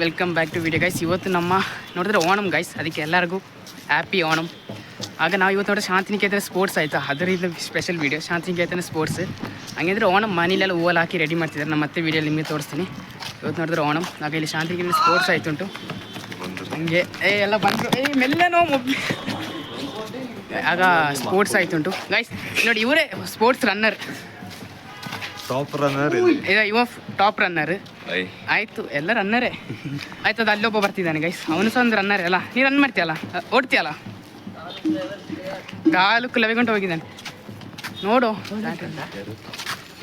Welcome back to video guys. ಇವತ್ತು ನಮ್ಮ ನೋಡಿದ್ರೆ ಓಣಮ್ ಗೈಸ್, ಅದಕ್ಕೆ ಎಲ್ಲರಿಗೂ ಹ್ಯಾಪಿ ಓಣಮ್. ಆಗ ನಾವು ಇವತ್ತು ನೋಡಿದ್ರೆ ಶಾಂತಿನಿಕೇತನ ಸ್ಪೋರ್ಟ್ಸ್ ಆಯಿತು, ಅದರಿಂದ ಸ್ಪೆಷಲ್ ವೀಡಿಯೋ ಶಾಂತಿನಿಕೇತನ ಸ್ಪೋರ್ಟ್ಸ್. ಹಂಗಂದ್ರೆ ಓಣಮ್ ಮನೇಲೆಲ್ಲ ಹೂವಲ್ಲಿ ಹಾಕಿ ರೆಡಿ ಮಾಡ್ತಿದ್ದಾರೆ. ನಮ್ಮ ಮತ್ತೆ ವೀಡಿಯೋ ನಿಮಗೆ ತೋರಿಸ್ತೀನಿ. ಇವತ್ತು ನೋಡಿದ್ರೆ ಓಣಮ್, ಆಗ ಇಲ್ಲಿ ಶಾಂತಿನಿಕೇತನ ಸ್ಪೋರ್ಟ್ಸ್ ಆಯ್ತುಂಟು. ಹಂಗೆ ಎಲ್ಲ ಬಂದರು, ಮೆಲ್ಲನೋ ಮೊಬ್ ಆಗ ಸ್ಪೋರ್ಟ್ಸ್ ಆಯ್ತುಂಟು ಗೈಸ್. ನೋಡಿ ಇವರೇ ಸ್ಪೋರ್ಟ್ಸ್ ರನ್ನರ್, ಟಾಪ್ ರನ್ನರ್ ಇವ ಟಾಪ್ ರನ್ನರ್ ಆಯಿತು, ಎಲ್ಲ ರನ್ನರೇ ಆಯ್ತು. ಅದು ಅಲ್ಲೊಬ್ಬ ಬರ್ತಿದ್ದಾನೆ ಗೈಸ್, ಅವನು ಸಹ ಒಂದು ರನ್ನರ್ ಅಲ್ಲ. ನೀನು ರನ್ ಮಾಡ್ತೀಯಲ್ಲ, ಓಡ್ತೀಯಲ್ಲ, ಕಾಲಕ್ಕೆ ಲವಿಗಂಟು ಹೋಗಿದ್ದಾನೆ ನೋಡು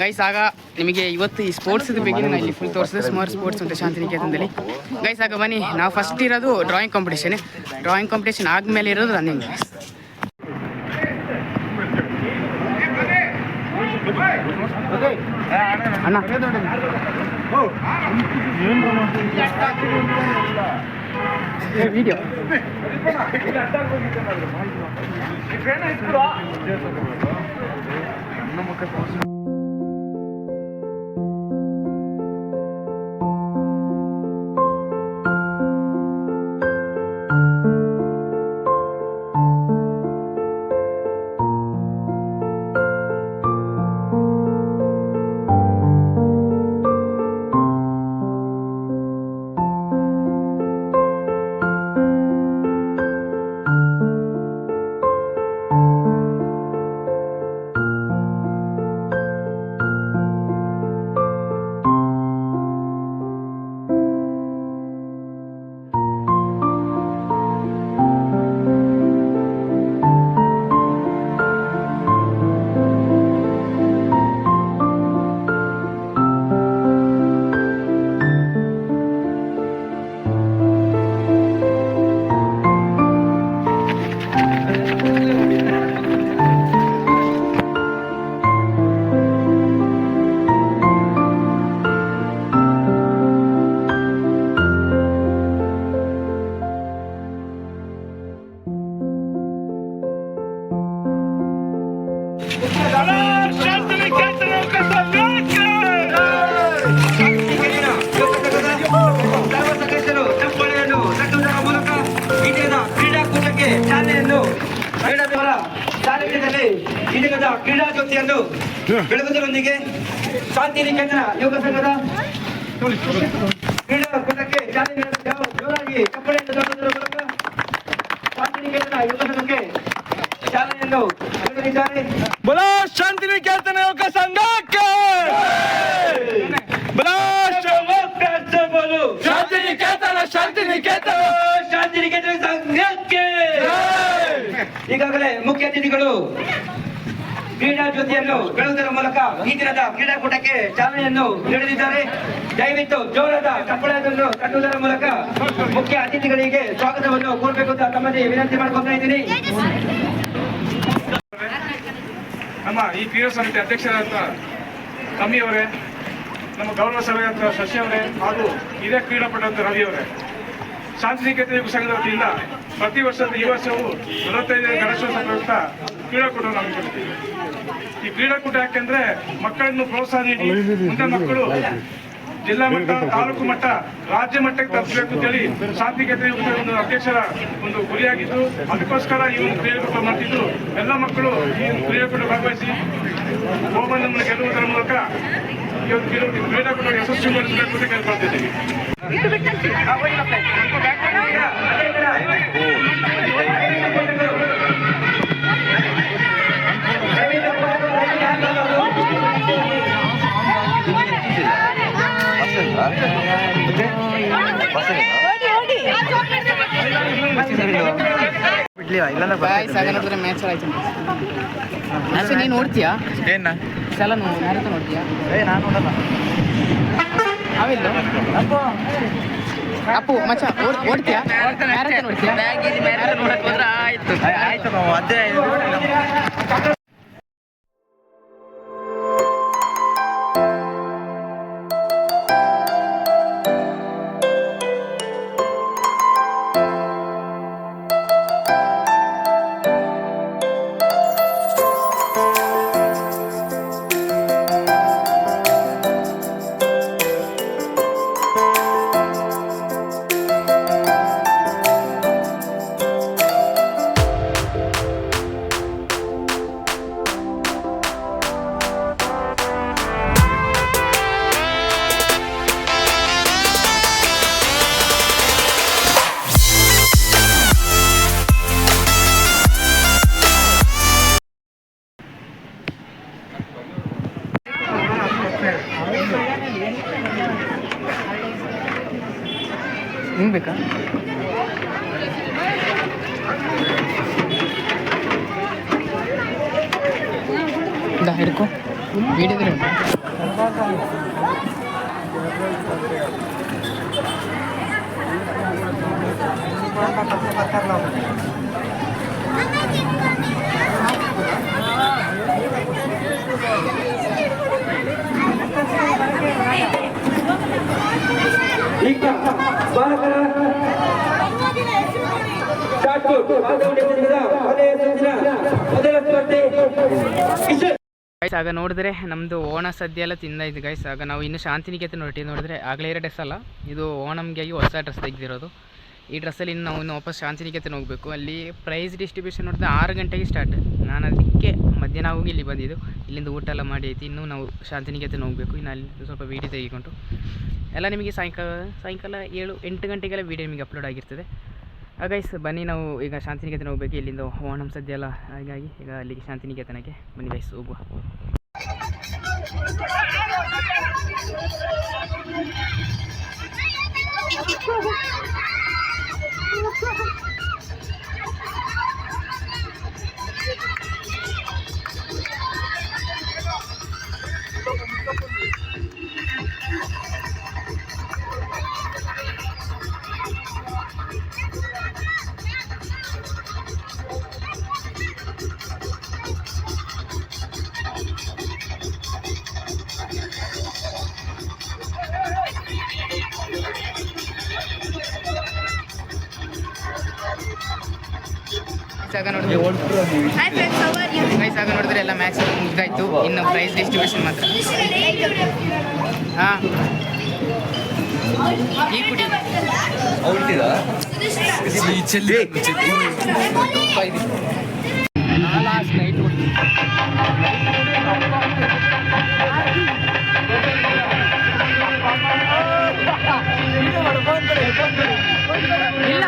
ಗೈಸ್. ಆಗ ನಿಮಗೆ ಇವತ್ತು ಈ ಸ್ಪೋರ್ಟ್ಸ್ದು ಬಗ್ಗೆ ನಾನು ಇಲ್ಲಿ ಫುಲ್ ತೋರಿಸಿದೆ. ಸುಮಾರು ಸ್ಪೋರ್ಟ್ಸ್ ಉಂಟು ಶಾಂತಿನಿಕೇತನದಲ್ಲಿ ಗೈಸ್. ಆಗ ಬನ್ನಿ, ನಾವು ಫಸ್ಟ್ ಇರೋದು ಡ್ರಾಯಿಂಗ್ ಕಾಂಪಿಟೇಷನ್ ಆದಮೇಲೆ ಇರೋದು ರನ್ನಿಂಗ್. ಅಣ್ಣ ವಿಡಿಯೋ ಕ್ರೀಡಾ ಜ್ಯೋತಿಯನ್ನು ಬೆಳಗುವುದರೊಂದಿಗೆ ಶಾಂತಿನಿಕೇತನ ಯೋಗ ಸಂಘದ ಕ್ರೀಡಾಕೂಟಕ್ಕೆ ಚಾಲನೆ ಜೋರಾಗಿ ಚಪ್ಪಳೆಯನ್ನು ತಟ್ಟುವುದರ ಮೂಲಕ ಶಾಂತಿನಿಕೇತನ ಯೋಗ ಸಂಘಕ್ಕೆ ಚಾಲನೆಯನ್ನು ನೀಡಲಿದ್ದಾರೆ. ಬೋಲೋ ಶಾಂತಿನಿಕೇತನ ಯೋಗ ಸಂಘಕ್ಕೆ, ಬೋಲೋ ಶಾಂತಿನಿಕೇತನ ಶಾಂತಿನಿಕೇತನ ಸಂಘಕ್ಕೆ. ಈಗಾಗಲೇ ಮುಖ್ಯ ಅತಿಥಿಗಳು ಕ್ರೀಡಾ ಜ್ಯೋತಿಯನ್ನು ಬೆಳೆಯುವುದರ ಮೂಲಕ ಈ ದಿನದ ಕ್ರೀಡಾಕೂಟಕ್ಕೆ ಚಾಲನೆಯನ್ನು ನೀಡಲಿದ್ದಾರೆ. ದಯವಿಟ್ಟು ಜೋರಾದ ಚಪ್ಪಳೆಯನ್ನು ತಟ್ಟುವುದರ ಮೂಲಕ ಮುಖ್ಯ ಅತಿಥಿಗಳಿಗೆ ಸ್ವಾಗತವನ್ನು ಕೋರಬೇಕು ಅಂತ ತಮ್ಮಲ್ಲಿ ವಿನಂತಿ ಮಾಡ್ಕೊತಾ ಇದ್ದೀನಿ. ನಮ್ಮ ಈ ಕ್ರೀಡಾ ಸಮಿತಿ ಅಧ್ಯಕ್ಷರಾದ ತಮ್ಮಿಯವರೇ, ನಮ್ಮ ಗೌರವ ಸಭೆಯಾದ ಶಶಿ ಅವರೇ ಹಾಗೂ ಹಿರಿಯ ಕ್ರೀಡಾಪಟು ರವಿಯವರೇ, ಶಾಂತಿನಿಕೇತನ ಯುವ ಸಂಘದ ವತಿಯಿಂದ ಪ್ರತಿ ವರ್ಷದ ಈ ವರ್ಷವೂ 45ನೇ ಗಣೇಶೋತ್ಸವ ಪ್ರಯುಕ್ತ ಕ್ರೀಡಾಕೂಟವನ್ನು ಹಮ್ಮಿಕೊಂಡಿದ್ದೀವಿ. ಈ ಕ್ರೀಡಾಕೂಟ ಯಾಕೆಂದ್ರೆ ಮಕ್ಕಳನ್ನು ಪ್ರೋತ್ಸಾಹ ನೀಡಿ ಮುಂದೆ ಮಕ್ಕಳು ಜಿಲ್ಲಾ ಮಟ್ಟ, ತಾಲೂಕು ಮಟ್ಟ, ರಾಜ್ಯ ಮಟ್ಟಕ್ಕೆ ತಲುಪಬೇಕು ಅಂತೇಳಿ ಶಾಂತಿನಿಕೇತನ ಯುವ ಸಂಘದ ಅಧ್ಯಕ್ಷರ ಒಂದು ಗುರಿಯಾಗಿದ್ದು, ಅದಕ್ಕೋಸ್ಕರ ಈ ಒಂದು ಕ್ರೀಡಾಕೂಟ ಮಾಡ್ತಿದ್ದು ಎಲ್ಲ ಮಕ್ಕಳು ಈ ಕ್ರೀಡಾಕೂಟ ಭಾಗವಹಿಸಿ ಬಹುಮಾನವನ್ನು ಗೆಲ್ಲುವುದರ ಮೂಲಕ ಈ ಒಂದು ಕ್ರೀಡಾಕೂಟ ಯಶಸ್ವಿಗೊಳಿಸಬೇಕು ಅಂತ ಕೇಳ್ಕೊಳ್ತಿದ್ದೀವಿ. ಮ್ಯಾಚ್ ನೀನು ನೋಡ್ತೀಯಾ? ಏನ ಸಲ ಮ್ಯಾರಥಾನ್ ನೋಡ್ತೀಯಾ? ನಾನು ನೋಡಲ್ಲ. ಅವಿಲ್ಲ ಅಪ್ಪು ಮಚ್ಚ ಓಡ್ತೀಯಾ? ಮ್ಯಾರಥಾನ್ ನೋಡ್ತೀಯಾ? ಆಯ್ತು ಅದೇ ಹಿಂಗೆ ಬೇಕಾ ಹಿಡ್ಕೊ ವೀಡಿಯೋದ್ರೆ ಈಗ ಬಾಲಕರ ಶಾಟ್ಪುಟ್ ಮಾಧವನ ಸಂಘದ ಕೊನೆಯ ಸುತ್ತಿನ ಮೊದಲ ಸ್ಪರ್ಧೆ ಕಿಶೋರ್. ಗೈಸ್ ಆಗ ನೋಡಿದ್ರೆ ನಮ್ಮದು ಓಣ ಸದ್ಯ ಎಲ್ಲ ತಿಂದಾಯ್ತು ಗೈಸ್. ಆಗ ನಾವು ಇನ್ನು ಶಾಂತಿನಿಕೇತನ ಹೊರಟಿದ್ದು. ನೋಡಿದ್ರೆ ಆಗಲೇ ಇರೋ ಡ್ರೆಸ್ ಅಲ್ಲ, ಇದು ಓಣಮ್ಗೆ ಆಗಿ ಹೊಸ ಡ್ರೆಸ್ ತೆಗೆದಿರೋದು. ಈ ಡ್ರೆಸ್ಸಲ್ಲಿ ಇನ್ನು ನಾವು ವಾಪಸ್ ಶಾಂತಿನಿಕೇತನ ಹೋಗಬೇಕು. ಅಲ್ಲಿ ಪ್ರೈಸ್ ಡಿಸ್ಟ್ರಿಬ್ಯೂಷನ್ ನೋಡಿದ್ರೆ 6 ಗಂಟೆಗೆ ಸ್ಟಾರ್ಟ್. ನಾನು ಅದಕ್ಕೆ ಮಧ್ಯಾಹ್ನ ಹೋಗಿ ಇಲ್ಲಿ ಬಂದಿದ್ದು. ಇಲ್ಲಿಂದ ಊಟ ಎಲ್ಲ ಮಾಡಿ ಐತಿ. ಇನ್ನೂ ನಾವು ಶಾಂತಿನಿಕೇತನ ಹೋಗಬೇಕು. ಇನ್ನು ಅಲ್ಲಿ ಸ್ವಲ್ಪ ವೀಡಿಯೋ ತೆಗಿಕೊಂಡು ಎಲ್ಲ ನಿಮಗೆ ಸಾಯಂಕಾಲ 7-8 ಗಂಟೆಗೆಲ್ಲ ವೀಡಿಯೋ ನಿಮಗೆ ಅಪ್ಲೋಡ್ ಆಗಿರ್ತದೆ. ಗೈಸ್ ಬನ್ನಿ, ನಾವು ಈಗ ಶಾಂತಿನಿಕೇತನ ಹೋಗಬೇಕು. ಇಲ್ಲಿಂದ ಓಣಂ ಸದ್ಯ ಎಲ್ಲ ಹಾಗಾಗಿ ಈಗ ಅಲ್ಲಿಗೆ ಶಾಂತಿನಿಕೇತನಕ್ಕೆ ಬನ್ನಿ ಗೈಸ್, ಹೋಗುವ. ಆಗ ನೋಡಿದ್ರೆ ಎಲ್ಲ ಮ್ಯಾಚ್ ಮುಗ್ದಾಯ್ತು. ಇನ್ನು ಪ್ರೈಸ್ ಡಿಸ್ಟ್ರಿಬ್ಯೂಷನ್ ಮಾತ್ರ. ಹಾಂ ಈ ಕುಡಿ ಲಾಸ್ಟ್ ನೈಟ್ ಇಲ್ಲ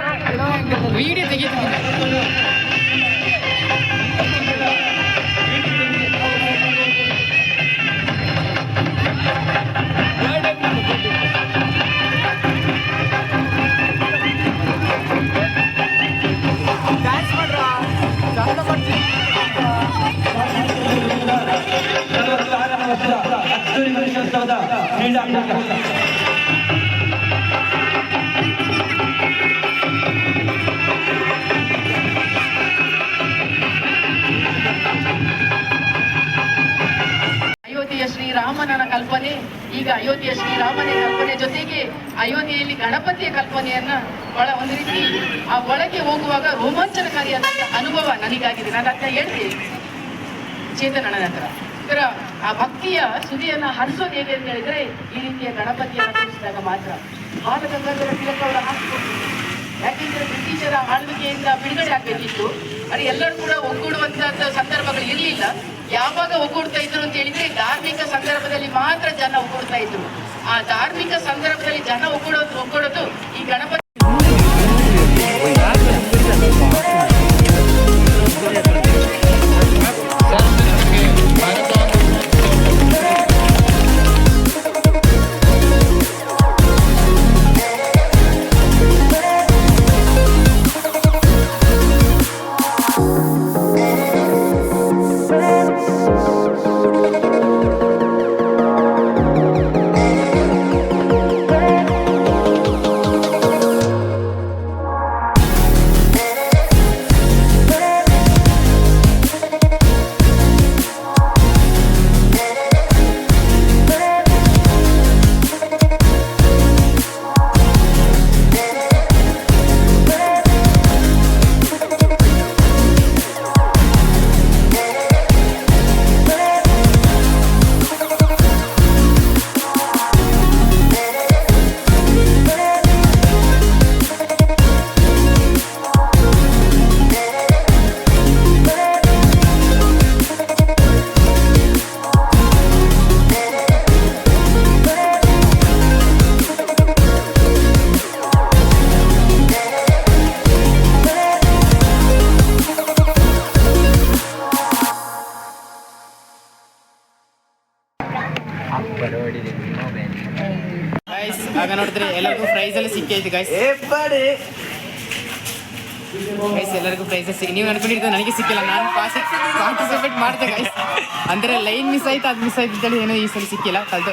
ವೀಡಿಯೋ ತೆಗಿತಿದ್ದೀನಿ. ಅಯೋಧ್ಯೆಯ ಶ್ರೀರಾಮನ ಕಲ್ಪನೆ, ಈಗ ಅಯೋಧ್ಯೆಯ ಶ್ರೀರಾಮನ ಕಲ್ಪನೆ ಜೊತೆಗೆ ಅಯೋಧ್ಯೆಯಲ್ಲಿ ಗಣಪತಿಯ ಕಲ್ಪನೆಯನ್ನ ಒಂದು ರೀತಿ ಆ ಒಳಗೆ ಹೋಗುವಾಗ ರೋಮಾಂಚನಕಾರಿಯಾದಂತಹ ಅನುಭವ ನನಗಾಗಿದೆ. ನಾನು ಅದನ್ನ ಹೇಳ್ತೀನಿ ಚೇತನನ ಹತ್ರ. ಇದರ ಆ ಭಕ್ತಿಯ ಸುದಿಯನ್ನ ಹರಿಸೋದು ಹೇಗೆ ಅಂತ ಹೇಳಿದ್ರೆ ಈ ರೀತಿಯ ಗಣಪತಿಯನ್ನು ತೋರಿಸಿದಾಗ ಮಾತ್ರ. ಬಾಲಗಂಗಾಧರ ತಿಲಕ್ ಅವರ ಹಾಕಿಕೊಟ್ಟು, ಯಾಕೆಂದ್ರೆ ಬ್ರಿಟಿಷರ ಆಳ್ವಿಕೆಯಿಂದ ಬಿಡುಗಡೆ ಆಗ್ಬೇಕಿತ್ತು. ಅದು ಎಲ್ಲರೂ ಕೂಡ ಒಗ್ಗೂಡುವಂತಹ ಸಂದರ್ಭಗಳು ಇರಲಿಲ್ಲ. ಯಾವಾಗ ಒಗ್ಗೂಡ್ತಾ ಇದ್ರು ಅಂತ ಹೇಳಿದ್ರೆ ಧಾರ್ಮಿಕ ಸಂದರ್ಭದಲ್ಲಿ ಮಾತ್ರ ಜನ ಒಗ್ಗೂಡ್ತಾ ಇದ್ರು. ಆ ಧಾರ್ಮಿಕ ಸಂದರ್ಭದಲ್ಲಿ ಜನ ಒಗ್ಗೂಡೋದು ಈ ಗಣಪತಿ ಗೈಸ್ ಆಗ ನೋಡಿದ್ರೆ ಎಲ್ಲರಿಗೂ ಪ್ರೈಸ್ ಎಲ್ಲ ಸಿಕ್ಕೈತೆ ಗೈಸ್ ಗೈಸ್ ಎಲ್ಲರಿಗೂ ಪ್ರೈಸಸ್ ಸಿಕ್ಕಿ ನೀವು ಅನ್ಕೊಂಡಿದ್ದು ನನಗೆ ಸಿಕ್ಕಿಲ್ಲ ನಾನು ಪಾರ್ಟಿಸಿಪೇಟ್ ಮಾಡಿದೆ ಗೈಸ್ ಅಂದರೆ ಲೈನ್ ಮಿಸ್ ಆಯ್ತು ಅದು ಮಿಸ್ ಆಯ್ತು ಅಂತೇಳಿ ಏನೋ ಈ ಸಲ ಸಿಕ್ಕಿಲ್ಲ ಕಳೆದ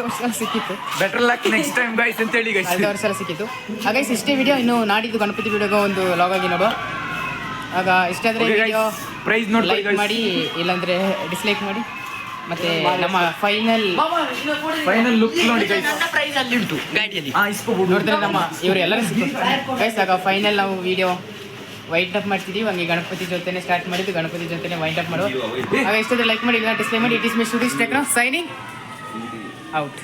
ವರ್ಷ ಸಿಕ್ಕಿತ್ತು better luck next time guys ಅಂತ ಹೇಳಿ ಗೈಸ್. ಕಳೆದ ವರ್ಷ ಎಲ್ಲ ಸಿಕ್ಕಿತ್ತು ಹಾಗಾಗಿ ಇಷ್ಟೇ ವಿಡಿಯೋ ಇನ್ನು ನಾಡಿದ್ದು ಗಣಪತಿ ವಿಡಿಯೋಗೆ ಒಂದು ಲಾಗ್ ಆಗಿ ನೋಡುವ ಆಗ ಇಷ್ಟ ಆದರೆ ವಿಡಿಯೋ ಪ್ರೈಸ್ ನೋಡಿ ಲೈಕ್ ಮಾಡಿ ಇಲ್ಲಾಂದರೆ ಡಿಸ್ಲೈಕ್ ಮಾಡಿ ಮತ್ತೆ ನಮ್ಮ ಫೈನಲ್ ಲುಕ್ ನೋಡಿ ಗೈಸ್. ಪ್ರೈಸ್ ಅಲ್ಲಿ ಉಂಟು ಗಾಡಿಯಲ್ಲಿ ಇಸ್ಕೋಬಹುದು ನೋಡಿದ್ರೆ ನಮ್ಮ ಇವರು ಎಲ್ಲರೂ ಸಿಕ್ಕಿತ್ತು ಗೈಸ್ ಆಗ ಫೈನಲ್ ನಾವು ವಿಡಿಯೋ ವೈಟ್ ಅಪ್ ಮಾಡ್ತಿದ್ದೀವಿ ಹಂಗೆ ಗಣಪತಿ ಜೊತೆನೇ ಸ್ಟಾರ್ಟ್ ಮಾಡಿದ್ದು ಗಣಪತಿ ಜೊತೆನೇ ವೈಟ್ ಅಪ್ ಮಾಡುವ ಆಗ ಇಷ್ಟಾದ್ರೆ ಲೈಕ್ ಮಾಡಿ ಇಲ್ಲ ಡಿಸ್ಲೈಕ್ ಮಾಡಿ it is my studios techno signing out.